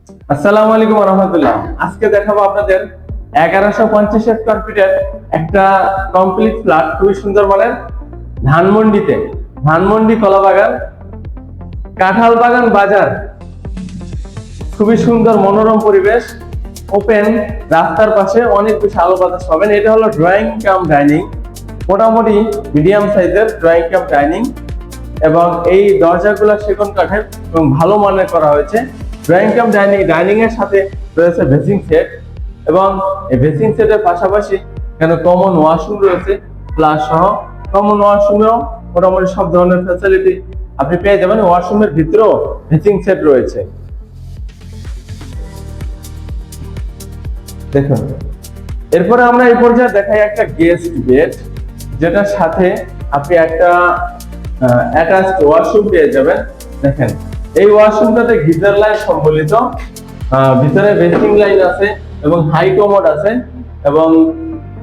আসসালামু আলাইকুম ওয়া রাহমাতুল্লাহ। আজকে দেখাবো আপনাদের 1150 স্কয়ার ফিটের একটা কমপ্লিট ফ্ল্যাট, খুবই সুন্দর মানের ধানমন্ডিতে, ধানমন্ডি কলাবাগান, কাঁঠাল বাগান বাজার। খুবই সুন্দর মনোরম পরিবেশ, ওপেন রাস্তার পাশে, অনেক বেশি আলো বাতাস পাবেন। এটা হলো ড্রয়িং কাম ডাইনিং, মোটামুটি মিডিয়াম সাইজের ড্রয়িং কাম ডাইনিং, এবং এই দরজাগুলো সেগুন কাঠের এবং ভালো মানের করা হয়েছে। ড্রয়িং কাম ডাইনিং এর সাথে রয়েছে বেসিং সেট, এবং এই বেসিং সেটের পাশাপাশি এখানে কমন ওয়াশরুম রয়েছে প্লাস সহ। কমন ওয়াশরুমেও মোটামুটি সব ধরনের ফ্যাসিলিটি আপনি পেয়ে যাবেন। ওয়াশরুমের ভিতরেও বেসিং সেট রয়েছে। দেখুন, এরপরে আমরা এই পর্যায়ে দেখাই একটা গেস্ট বেড, যেটার সাথে আপনি একটা অ্যাটাচড ওয়াশরুম পেয়ে যাবেন। দেখেন, এই ওয়াশরুমটাতে গিজার লাইন সম্বলিত, ভিতরে বেসিং লাইন আছে এবং হাই কমোড আছে, এবং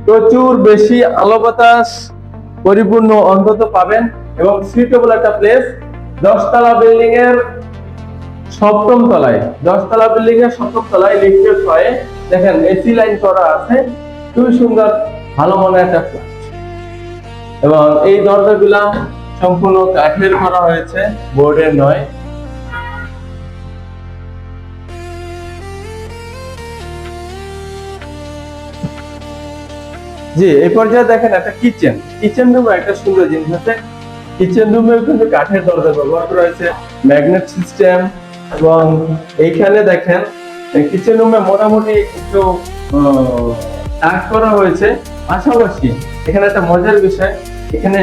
প্রচুর বেশি আলো বাতাস পরিপূর্ণ অন্তত পাবেন, এবং সুইটেবল একটা প্লেস। 10 তলা বিল্ডিং এর সপ্তম তলায়, 10 তলা বিল্ডিং এর সপ্তম তলায় লিফটের হয়ে দেখেন এসি লাইন করা আছে। খুবই সুন্দর ভালো মনে একটা ফ্ল্যাট, এবং এই দরজাগুলা সম্পূর্ণ কাঠের করা হয়েছে, বোর্ডের নয়। জি, এই পর্যায়ে দেখেন একটা কিচেন রুমে একটা সুন্দর জিনিস আছে। কিচেন রুমে কিন্তু কাঠের দরজা ব্যবহার করা হয়েছে, ম্যাগনেট সিস্টেম, এবং এইখানে দেখেন কিচেন রুমে মোটামুটি একটু কাজ করা হয়েছে। পাশাপাশি এখানে একটা মজার বিষয়, এখানে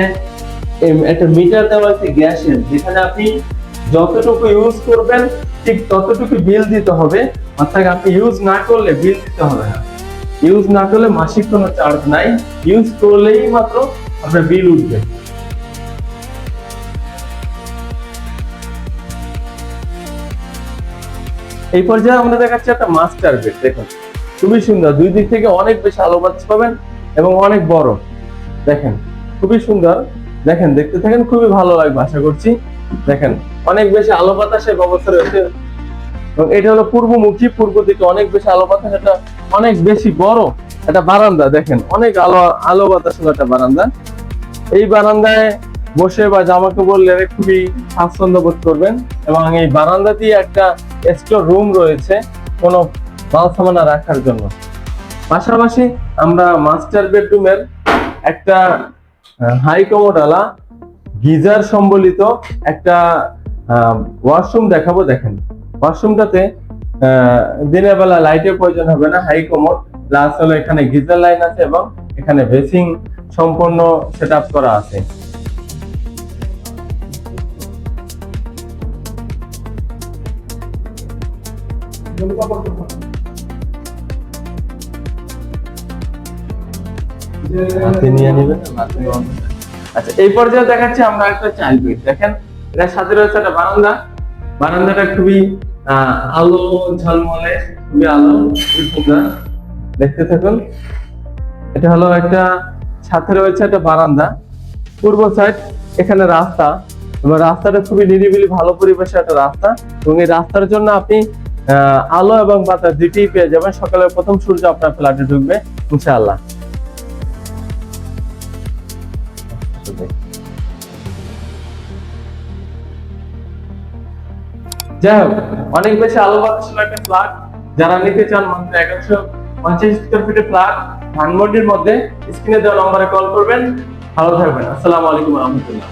একটা মিটার দেওয়া আছে গ্যাসের, যেখানে আপনি যতটুকু ইউজ করবেন ঠিক ততটুকু বিল দিতে হবে। অর্থাৎ আপনি ইউজ না করলে বিল দিতে হবে না, ইউজ না করলে মাসিক কোনো চার্জ নাই, ইউজ করলেই মাত্র আপনার বিল উঠবে। এই পর্যায়ে আমরা দেখাচ্ছি একটা মাস্টার বেড। দেখুন, খুবই সুন্দর, দুই দিক থেকে অনেক বেশি আলো বাতাস পাবেন এবং অনেক বড়। দেখেন, খুবই সুন্দর। দেখেন, দেখতে থাকেন, খুবই ভালো লাগবে আশা করছি। দেখেন, অনেক বেশি আলো বাতাসের ব্যবস্থা রয়েছে, এবং এটা হলো পূর্বমুখী, পূর্ব দিকে অনেক বেশি আলো বাতাস। এটা অনেক বেশি বড় একটা বারান্দা, দেখেন অনেক আলো বাতাস একটা বারান্দা। এই বারান্দায় বসে বা জামা কাপড় লেরে খুবই স্বাচ্ছন্দ্য বোধ করবেন, এবং এই বারান্দাতেই একটা স্টোর রুম রয়েছে কোনো মাল সামানা রাখার জন্য। পাশাপাশি আমরা মাস্টার বেডরুমের একটা হাই কমোডালা গিজার সম্বলিত একটা ওয়াশরুম দেখাবো। দেখেন, ওয়াশরুমটাতে দিনের বেলা লাইটের প্রয়োজন হবে না, হাই কমোড প্লাস হলো এখানে গিজার লাইন আছে, এবং এখানে বেসিং সম্পূর্ণ সেটআপ করা আছে। আচ্ছা, এই পর্যায়ে দেখাচ্ছি আমরা একটা চাইল্ড বেড। দেখেন, এটার সাথে রয়েছে একটা বারান্দা। বারান্দাটা খুবই আলো ঝলমলে, খুবই আলো, খুবই সুন্দর, দেখতে থাকুন। এটা হলো একটা, সাথে রয়েছে একটা বারান্দা, পূর্ব সাইড, এখানে রাস্তা, এবং রাস্তাটা খুবই নিরিবিলি ভালো পরিবেশে একটা রাস্তা, এবং এই রাস্তার জন্য আপনি আলো এবং বাতাস দুইটাই পেয়ে যাবেন। সকালের প্রথম সূর্য আপনার ফ্ল্যাটে ঢুকবে ইনশাআল্লাহ। যাই হোক, অনেক বেশি আলো বাতাস একটা ফ্ল্যাট, যারা নিতে চান মাত্র 1150 স্কয়ার ফিটের ফ্ল্যাট ধানমন্ডির মধ্যে, স্ক্রিনে দেওয়া নম্বরে কল করবেন। ভালো থাকবেন। আসসালামু আলাইকুম ওয়া রাহমাতুল্লাহ।